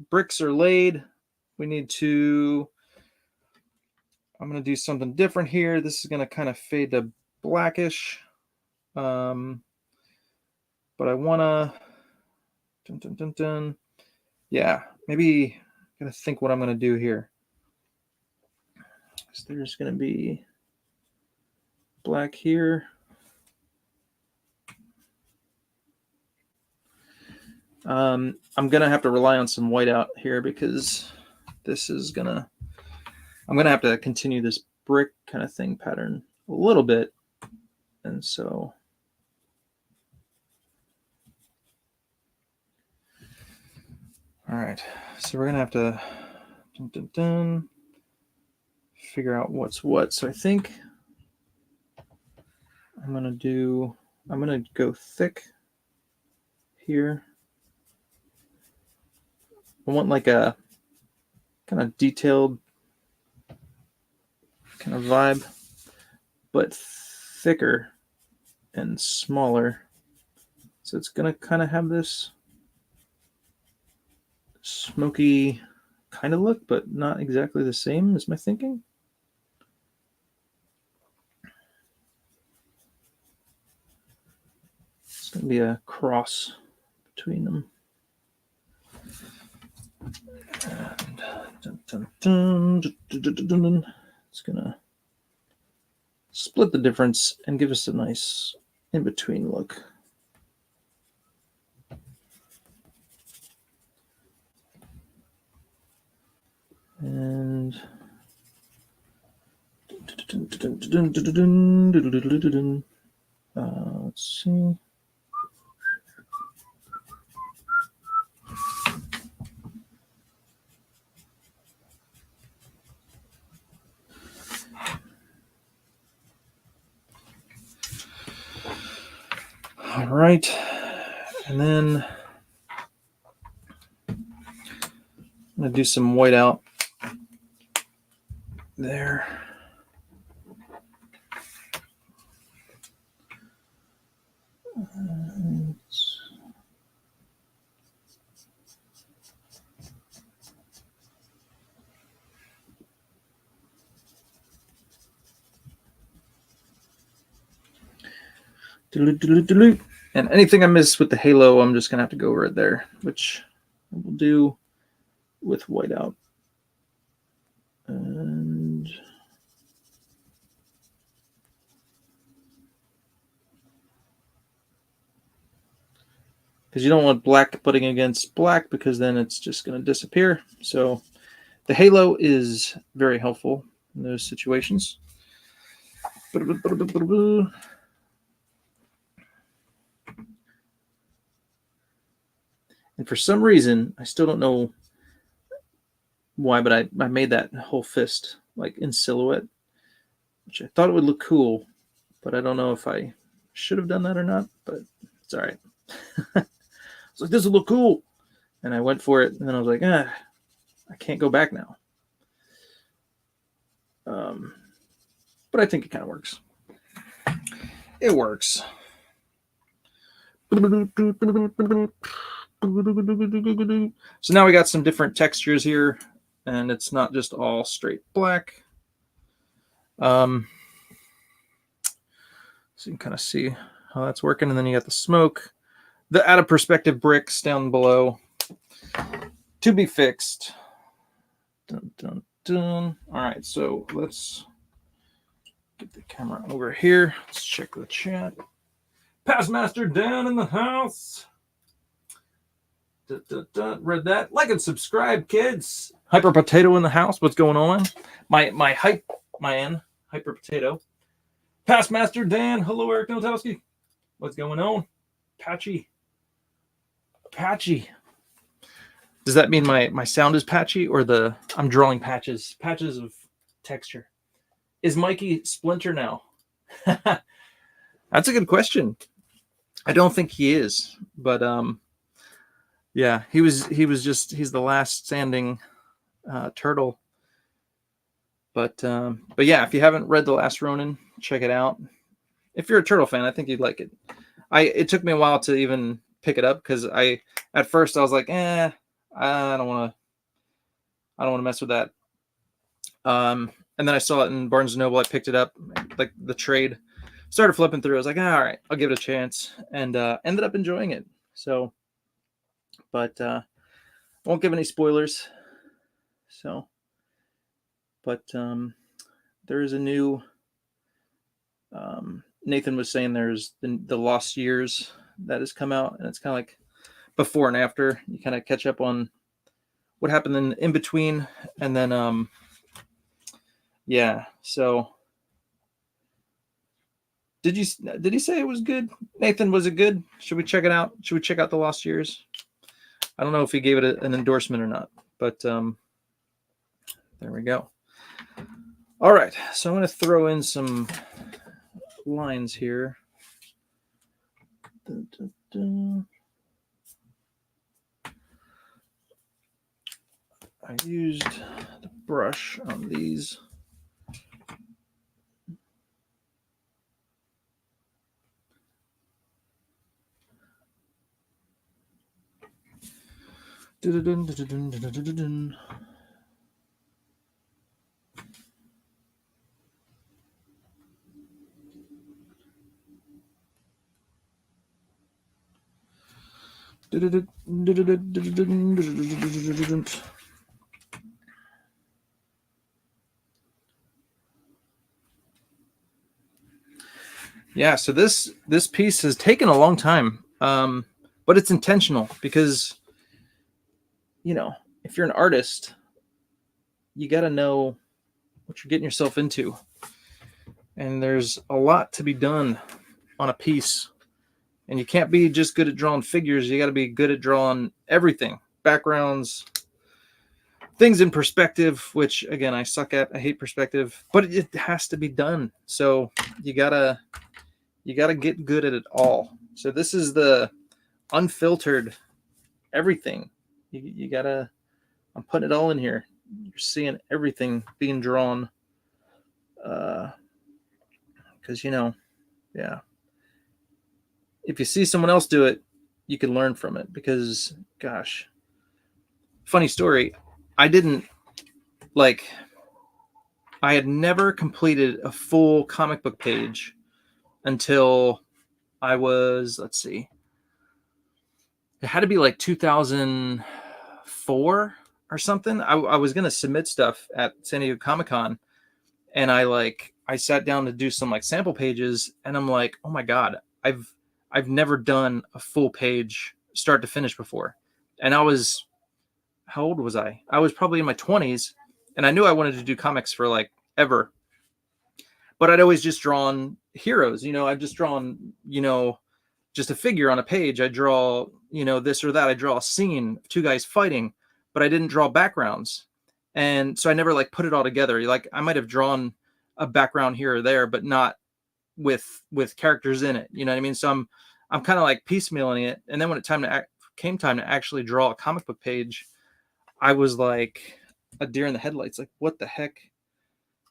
bricks are laid. I'm going to do something different here. This is going to kind of fade to blackish. But I want to, yeah, maybe I'm going to think what I'm going to do here. So there's going to be black here. I'm going to have to rely on some white out here because this is I'm going to have to continue this brick kind of thing pattern a little bit. And so all right, so we're going to have to figure out what's what. So I think I'm going to go thick here. I want like a kind of detailed kind of vibe, but thicker and smaller. So it's going to kind of have this smoky kind of look, but not exactly the same as my thinking. It's going to be a cross between them. And it's going to split the difference and give us a nice in-between look. And let's see. All right, and then I'm going to do some white out there. And anything I miss with the halo, I'm just gonna have to go over it there, which I will do with whiteout. And because you don't want black putting against black, because then it's just going to disappear. So the halo is very helpful in those situations. And for some reason, I still don't know why, but I made that whole fist like in silhouette, which I thought it would look cool, but I don't know if I should have done that or not, but it's all right. It's like, this will look cool. And I went for it, and then I was like, I can't go back now. But I think it kind of works. It works. So now we got some different textures here, and it's not just all straight black. So you can kind of see how that's working, and then you got the smoke. The out of perspective bricks down below to be fixed. Dun, dun, dun. All right, so let's get the camera over here. Let's check the chat. Passmaster down in the house. Dun, dun, dun. Read that. Like and subscribe, kids. Hyper Potato in the house. What's going on? My hype man, Hyper Potato. Passmaster Dan. Hello, Eric Notowski. What's going on? Patchy. Does that mean my sound is patchy, or I'm drawing patches of texture? Is Mikey Splinter now? That's a good question. I don't think he is, but yeah, he's the last standing turtle. But yeah, if you haven't read The Last Ronin, check it out. If you're a turtle fan, I think you'd like it. It took me a while to even pick it up, because at first I was like, I don't want to mess with that. And then I saw it in Barnes & Noble. I picked it up, like the trade, started flipping through. I was like, all right, I'll give it a chance, and ended up enjoying it. So, but won't give any spoilers. So, but there is a new. Nathan was saying there's the Lost Years that has come out, and it's kind of like before and after. You kind of catch up on what happened in between, and then yeah. So did he say it was good? Nathan, was it good? Should we check it out? Should we check out The Lost Years? I don't know if he gave it an endorsement or not, but there we go. All right, so I'm going to throw in some lines here. Dun, dun, dun. I used the brush on these. Dun, dun, dun, dun, dun, dun, dun, dun. Yeah, so this piece has taken a long time, but it's intentional, because if you're an artist, you got to know what you're getting yourself into, and there's a lot to be done on a piece. And you can't be just good at drawing figures. You got to be good at drawing everything. Backgrounds, things in perspective, which, again, I suck at. I hate perspective. But it has to be done. So you gotta get good at it all. So this is the unfiltered everything. You got to... I'm putting it all in here. You're seeing everything being drawn. Because, yeah. If you see someone else do it, you can learn from it, because, gosh, funny story. I had never completed a full comic book page until I was, let's see, it had to be like 2004 or something. I was going to submit stuff at San Diego Comic-Con, and I sat down to do some like sample pages, and I'm like, oh my God, I've never done a full page start to finish before. And I was, how old was I? I was probably in my 20s, and I knew I wanted to do comics for like ever. But I'd always just drawn heroes, I've just drawn, just a figure on a page. I draw, this or that. I draw a scene of two guys fighting, but I didn't draw backgrounds. And so I never like put it all together. Like I might have drawn a background here or there, but not with characters in it. You know what I mean? So I'm kind of like piecemealing it. And then when it came time to actually draw a comic book page, I was like a deer in the headlights. Like, what the heck?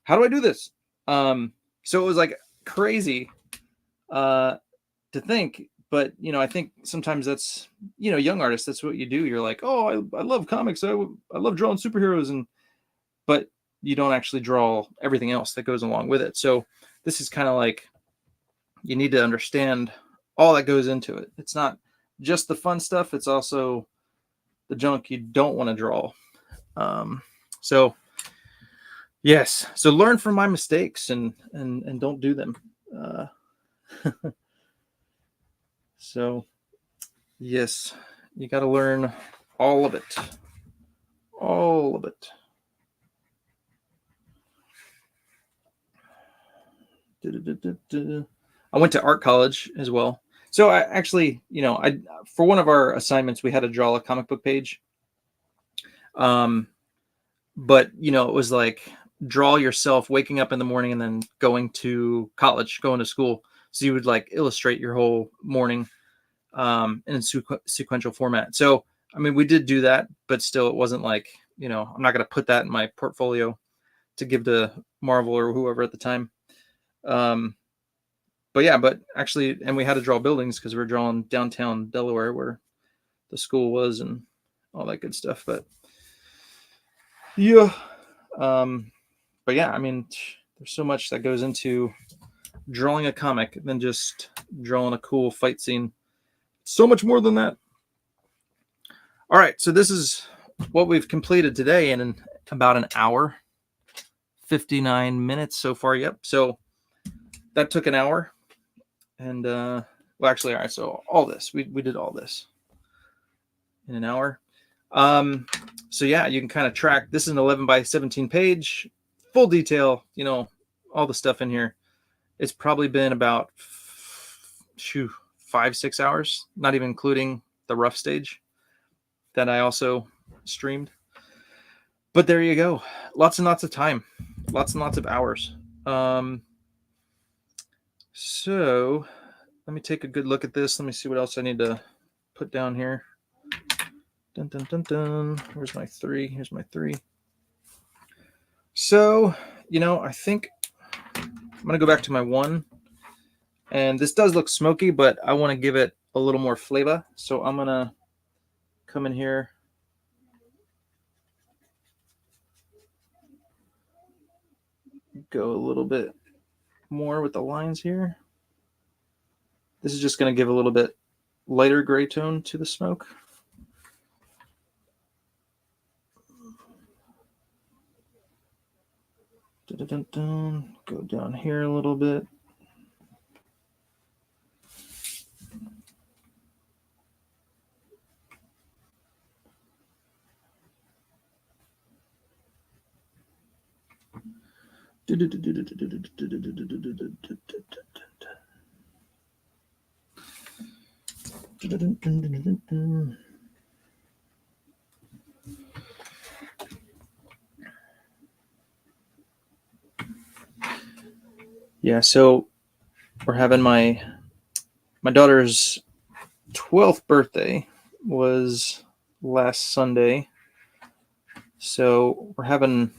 How do I do this? So it was like crazy to think, but I think sometimes that's, young artists, that's what you do. You're like, oh, I love comics. I love drawing superheroes, but you don't actually draw everything else that goes along with it. So this is kind of like, you need to understand all that goes into it. It's not just the fun stuff. It's also the junk you don't want to draw. So yes. So learn from my mistakes and don't do them. So yes, you got to learn all of it. All of it. I went to art college as well. So I actually, for one of our assignments, we had to draw a comic book page. But it was like draw yourself waking up in the morning and then going to college, going to school. So you would like illustrate your whole morning in a sequential format. So, I mean, we did do that, but still it wasn't like, I'm not going to put that in my portfolio to give to Marvel or whoever at the time. But yeah, but actually, and we had to draw buildings because we were drawing downtown Delaware where the school was and all that good stuff. But yeah. But yeah, I mean, there's so much that goes into drawing a comic than just drawing a cool fight scene. So much more than that. All right, so this is what we've completed today in about an hour, 59 minutes so far. Yep. So that took an hour. And well, actually, all right. So all this, we did all this in an hour. So yeah, you can kind of track. This is an 11 by 17 page, full detail, all the stuff in here. It's probably been about 5-6 hours, not even including the rough stage that I also streamed. But there you go. Lots and lots of time, lots and lots of hours. So let me take a good look at this. Let me see what else I need to put down here. Dun, dun, dun, dun. Where's my 3? Here's my 3. So, I think I'm going to go back to my 1. And this does look smoky, but I want to give it a little more flavor. So I'm going to come in here. Go a little bit more with the lines here. This is just going to give a little bit lighter gray tone to the smoke. Dun-dun-dun-dun. Go down here a little bit. Yeah, so we're having my daughter's 12th birthday was last Sunday. So we're having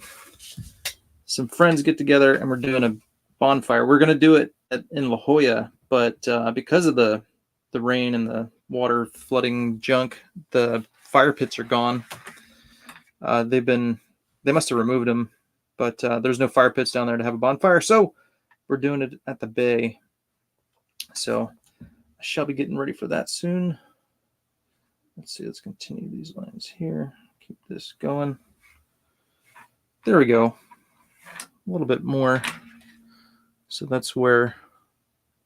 some friends get together and we're doing a bonfire. We're going to do it in La Jolla, but because of the rain and the water flooding junk, the fire pits are gone. They must have removed them, but there's no fire pits down there to have a bonfire. So we're doing it at the bay. So I shall be getting ready for that soon. Let's see, let's continue these lines here. Keep this going. There we go. A little bit more. So that's where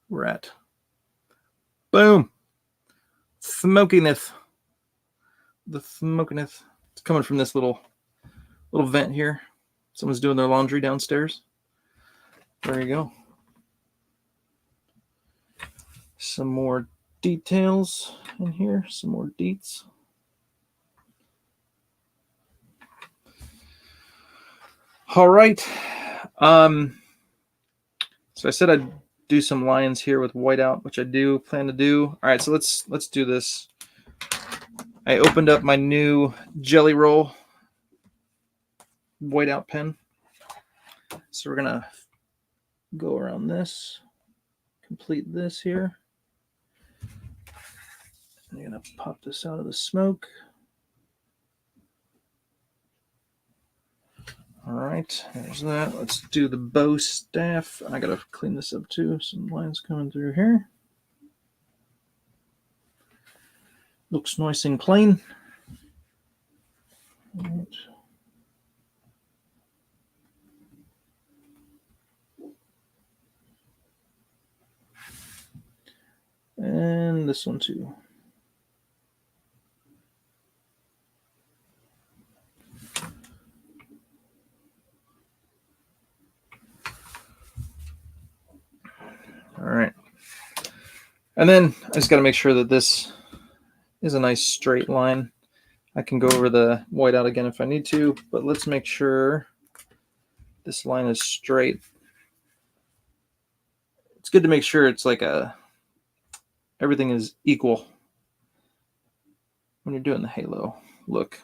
we're at. Boom. Smokiness. The smokiness. It's coming from this little vent here. Someone's doing their laundry downstairs. There you go. Some more details in here. Some more deets. All right. So I said I'd do some lines here with whiteout, which I do plan to do. All right, so let's do this. I opened up my new Jelly Roll whiteout pen. So we're gonna go around this, complete this here. I'm gonna pop this out of the smoke. All right, there's that. Let's do the bow staff. I gotta clean this up too. Some lines coming through here. Looks nice and clean. All right. And this one too. All right. And then I just got to make sure that this is a nice straight line. I can go over the whiteout again if I need to, but let's make sure this line is straight. It's good to make sure it's like everything is equal when you're doing the halo look.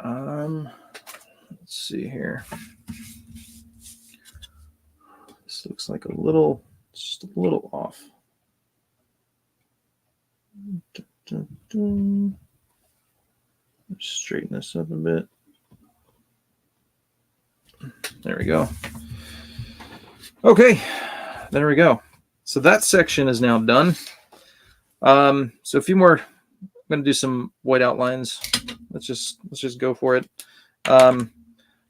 Let's see here. This looks like just a little off. Straighten this up a bit. There we go. Okay, there we go. So that section is now done. So a few more. I'm going to do some white outlines. Let's just go for it.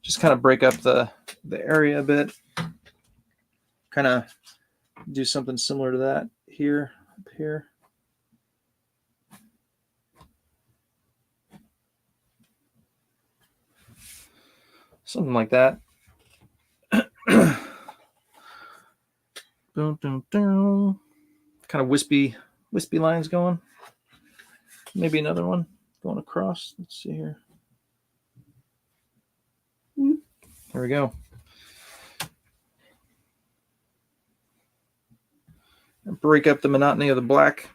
Just kind of break up the area a bit. Kind of do something similar to that here, up here. Something like that. Kind of wispy lines going. Maybe another one going across. Let's see here. There we go. And break up the monotony of the black.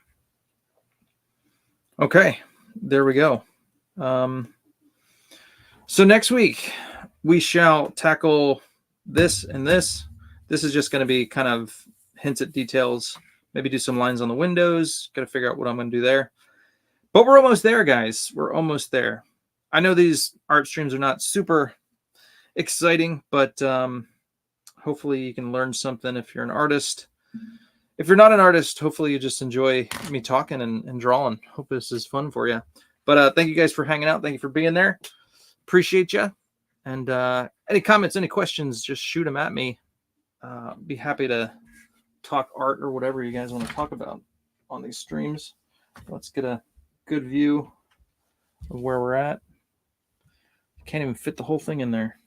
Okay, there we go. So next week we shall tackle this and this. This is just going to be kind of hints at details. Maybe do some lines on the windows. Got to figure out what I'm going to do there. But we're almost there, guys. We're almost there. I know these art streams are not super exciting, but hopefully you can learn something if you're an artist. If you're not an artist, hopefully you just enjoy me talking and drawing. Hope this is fun for you. But thank you guys for hanging out. Thank you for being there. Appreciate you. And any comments, any questions, just shoot them at me. Be happy to talk art or whatever you guys want to talk about on these streams. Let's get a good view of where we're at. Can't even fit the whole thing in there.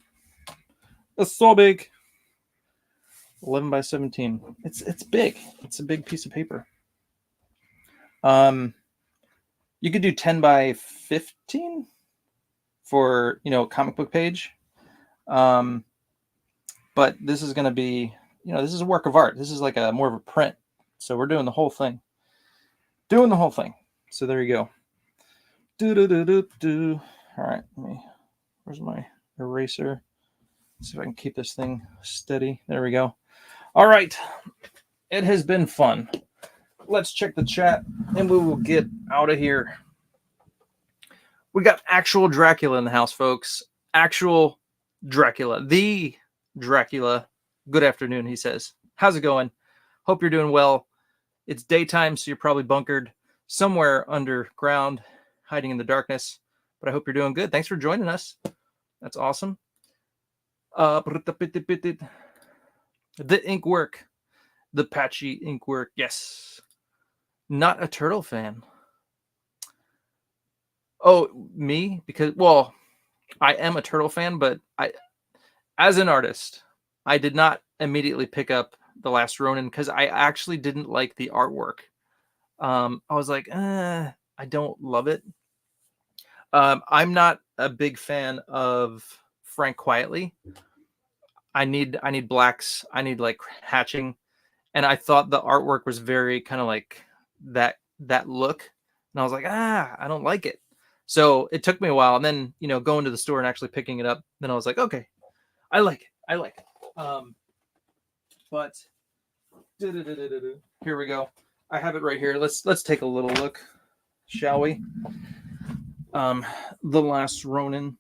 That's so big. 11 by 17. It's big. It's a big piece of paper. You could do 10 by 15 for, a comic book page. But this is going to be, this is a work of art. This is like more of a print. So we're doing the whole thing. So there you go. All right. Where's my eraser? Let's see if I can keep this thing steady. There we go. All right. It has been fun. Let's check the chat and we will get out of here. We got actual Dracula in the house, folks. Actual Dracula. The Dracula. Good afternoon, he says. How's it going? Hope you're doing well. It's daytime, so you're probably bunkered somewhere underground, hiding in the darkness. But I hope you're doing good. Thanks for joining us. That's awesome. The ink work. The patchy ink work. Yes. Not a turtle fan. Oh, me? Because, well, I am a turtle fan, but as an artist, I did not immediately pick up The Last Ronin because I actually didn't like the artwork. I was like, I don't love it. I'm not a big fan of Frank Quietly. I need blacks. I need like hatching, and I thought the artwork was very kind of like that look, and I was like, I don't like it. So it took me a while, and then going to the store and actually picking it up, then I was like, okay, I like it. But here we go. I have it right here. Let's take a little look, shall we? The Last Ronin.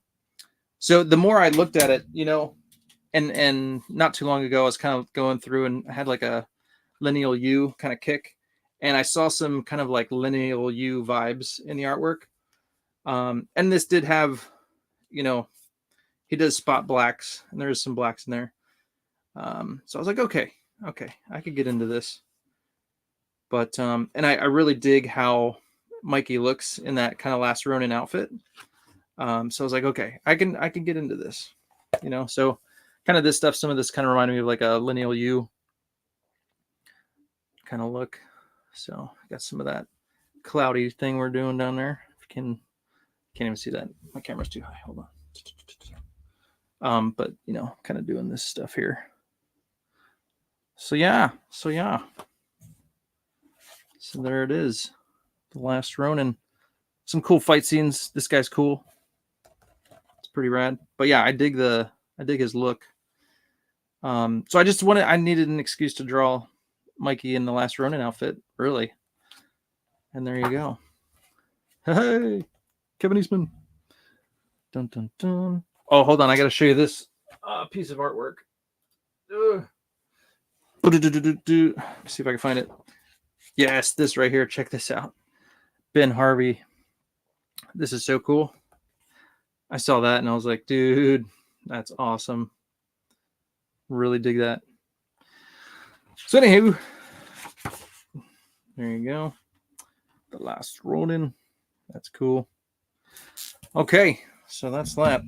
So the more I looked at it, and not too long ago, I was kind of going through and I had like a Lineal U kind of kick, and I saw some kind of like Lineal U vibes in the artwork. And this did have, he does spot blacks, and there is some blacks in there. So I was like, okay, I could get into this. But and I really dig how Mikey looks in that kind of Last Ronin outfit. So I was like, okay, I can get into this, So kind of this stuff. Some of this kind of reminded me of like a Lineal U kind of look. So I got some of that cloudy thing we're doing down there. If you can't even see that. My camera's too high. Hold on. But kind of doing this stuff here. So yeah. So there it is. The Last Ronin. Some cool fight scenes. This guy's cool. It's pretty rad. But yeah, I dig his look. So I needed an excuse to draw Mikey in the Last Ronin outfit early. And there you go. Hey, Kevin Eastman. Dun dun dun. Oh, hold on. I got to show you this piece of artwork. Let's see if I can find it. Yes, this right here. Check this out. Ben Harvey. This is so cool. I saw that and I was like, dude, that's awesome. Really dig that. So anywho, there you go. The Last Ronin. That's cool. Okay, so that's that.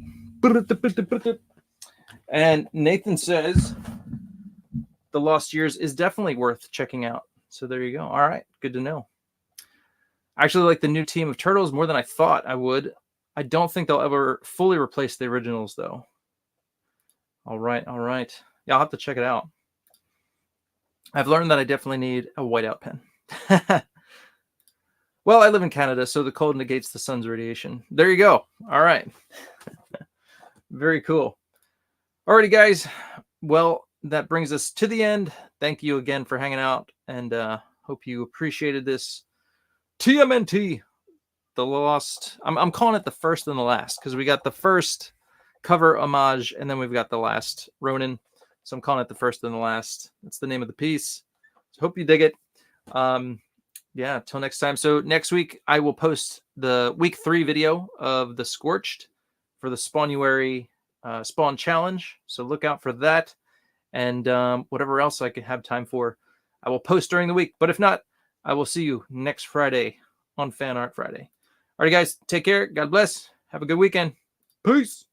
And Nathan says The Lost Years is definitely worth checking out. So there you go. All right, good to know. I actually like the new team of Turtles more than I thought I would. I don't think they'll ever fully replace the originals, though. All right. Yeah, I'll have to check it out. I've learned that I definitely need a whiteout pen. Well, I live in Canada, so the cold negates the sun's radiation. There you go. All right. Very cool. Alrighty, guys. Well, that brings us to the end. Thank you again for hanging out, and hope you appreciated this TMNT. The Lost. I'm calling it the first and the last because we got the first cover homage, and then we've got the Last Ronin. So I'm calling it the first and the last. That's the name of the piece. So hope you dig it. Yeah, till next time. So next week I will post the week 3 video of the Scorched for the Spawnuary Spawn Challenge. So look out for that, and whatever else I could have time for, I will post during the week. But if not, I will see you next Friday on Fan Art Friday. All right, guys, take care. God bless. Have a good weekend. Peace.